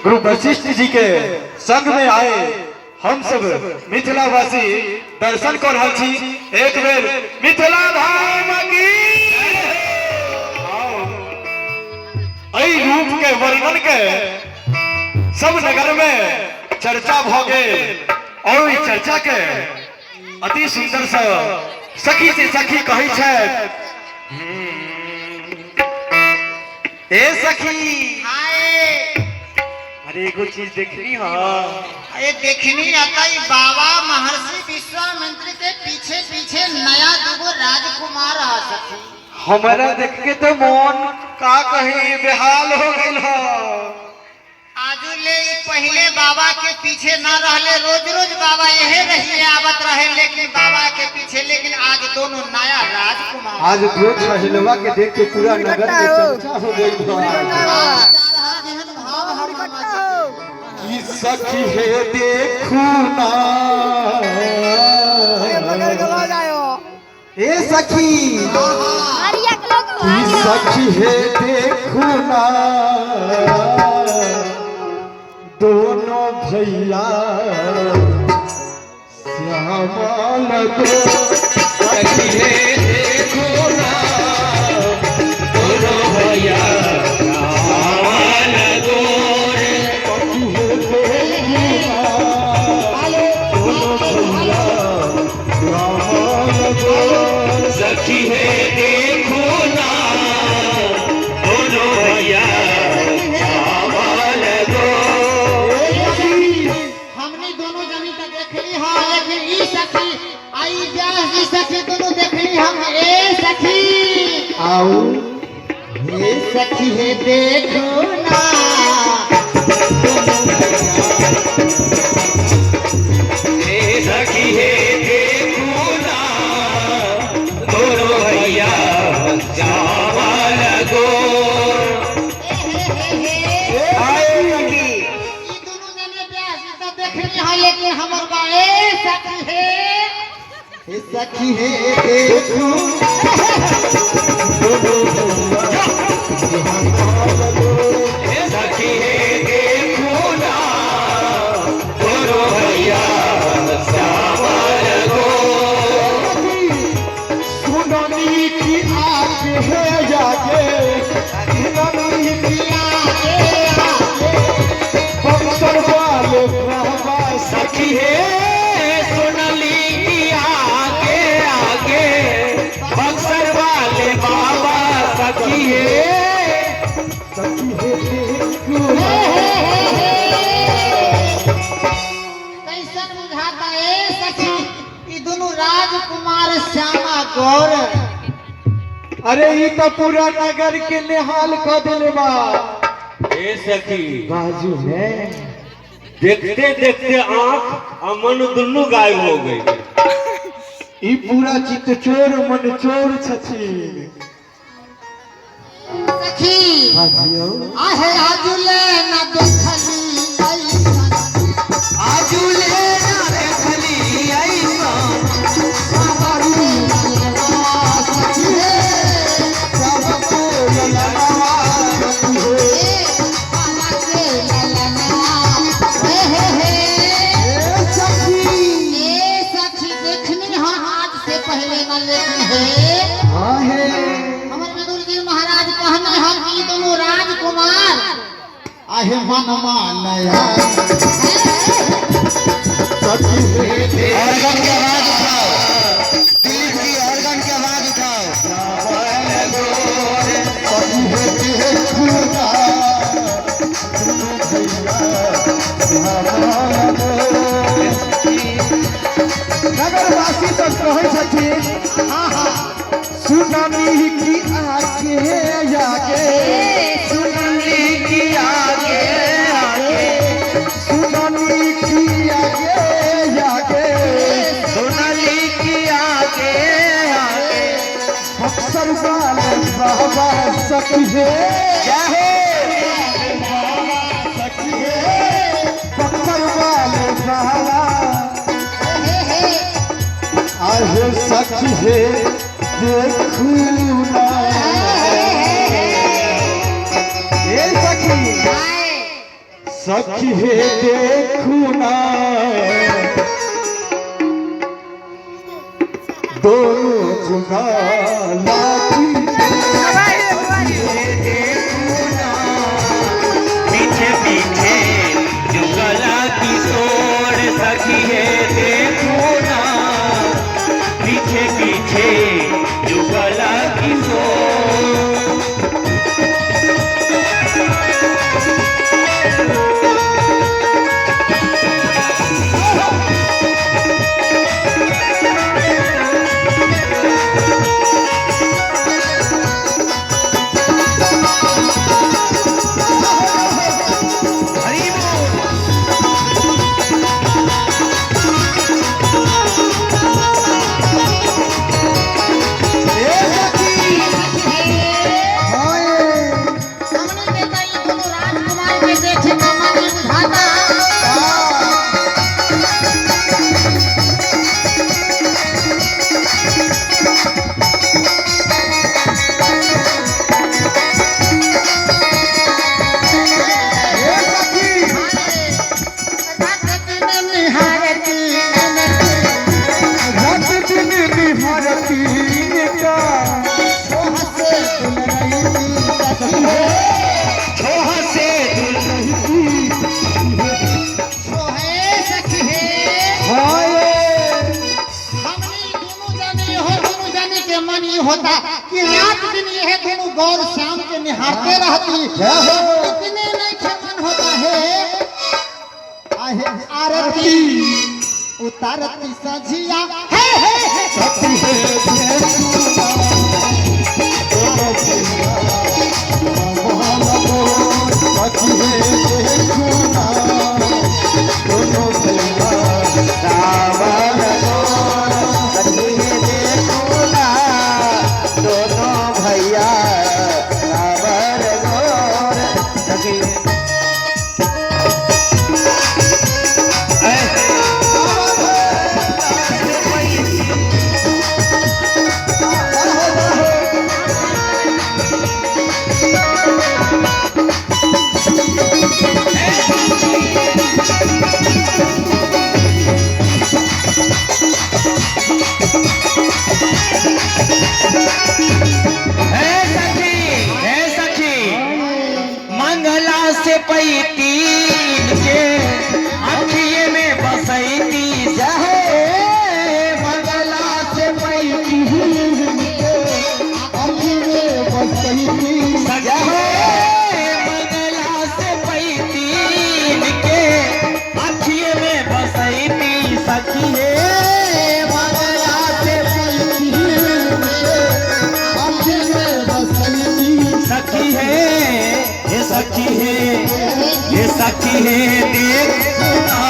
गुरु वशिष्ठ जी के संग में आए हम सब मिथिलावासी दर्शन कर रहल छी। एक बेर मिथिला धाम की एहि रूप के वर्णन के सब नगर में चर्चा भ गेल और चर्चा के अति सुंदर से सखी से सखी कही छै ए सखी अरे एगो चीज देखनी हो। अरे देखनी आता ही बाबा महर्षि विश्वामित्र के पीछे पीछे नया दुगो राजकुमार आ सखी। हमारा देख के तो मन का कही बेहाल हो गइल हो। आजू ले पहले बाबा के पीछे न रहले, रोज रोज बाबा यही रही आवत रहे, लेकिन बाबा के पीछे, लेकिन आज दोनों नया राजकुमार। आज दो महिलवा के देख के पूरा नगर में चर्चा हो गई कि सखी है देखू ना ए सखी कि सखी है देखू ना दोनों भैया श्यामल दो सखी है देखो ना दोनों भैया श्यामल दो सखी है देखो ना दोनों भैया सखी दोनों देखली हम ए सखी आओ ए सखी है देखो ना ए सखी है देखो ना दोनों भैया श्यामल गो आए सखी ई दोनों जने ब्याह से देखली है, लेकिन हमर बा ए सखी है सखी है देखो सखी है देखो ना दोनों भैया श्यामल गो सुननी की आग है जाके सुननी की आग बक्सर वाले बाबा सखी है सखी कैसन बुझाता ए सखी ई दोनों राजकुमार श्यामा गौर। अरे ई तो पूरा नगर के निहाल क देले बा ए सखी बाजू है देखते देखते आंख और मन दोनों गायब हो गई। ई पूरा चित चोर मन चोर छथिन सखी बाजियो आहे आजुले ना देखली ऐसन, आजुले ना देखली ऐसन सावरी ललवा सखी हे सबको ललवा सखी ए बाबा के ललना हे ए सखी देखनी हाँ आज से पहले न लेकिन है आहे हमर विदुर जी महाराज कहने हम ई दोनों राजकुमार आहे मन मानया सखी है ऑर्गन की आवाज उठाओ दिल की ऑर्गन की आवाज उठाओ सखी है देखो ना नगरवासी सब कहै छथिन हाँ हाँ सुनामी की आगे आगे सुनामी की आगे आगे सुनामी की आगे आगे सुनामी की आगे आगे बक्सर वाले बाबा सखी है क्या है सखी है बक्सर वाले बाबा आहे सखी है देखू ना ए सखी सखी है देखू ना दोनों जुगा लागी पीछे पीछे जुगला की सोड़ सखी है देखो ना पीछे पीछे जुगला की सोड़ हमने देखा ये दोनों राजकुमार के देखे का मन ही बुझाता मन ये होता कि रात दिन यह दोनों गौर शाम के निहारते रहती इतने नहीं के मन होता है आहे आरती उतारती सजिया सखी है देखू ना सखी है देखू ना दोनों भैया रावण सखी है देखू ना दोनों भैया रावण गोर सखी से पैती के अखिए में बसैती जहे मंगला से पैती अखिए में बसैती जहे मंगला से पैती के अखिए में बसैती सखी है मंगला से पैती अखिए में बसैती सखी है ये सखी है ये सखी है देख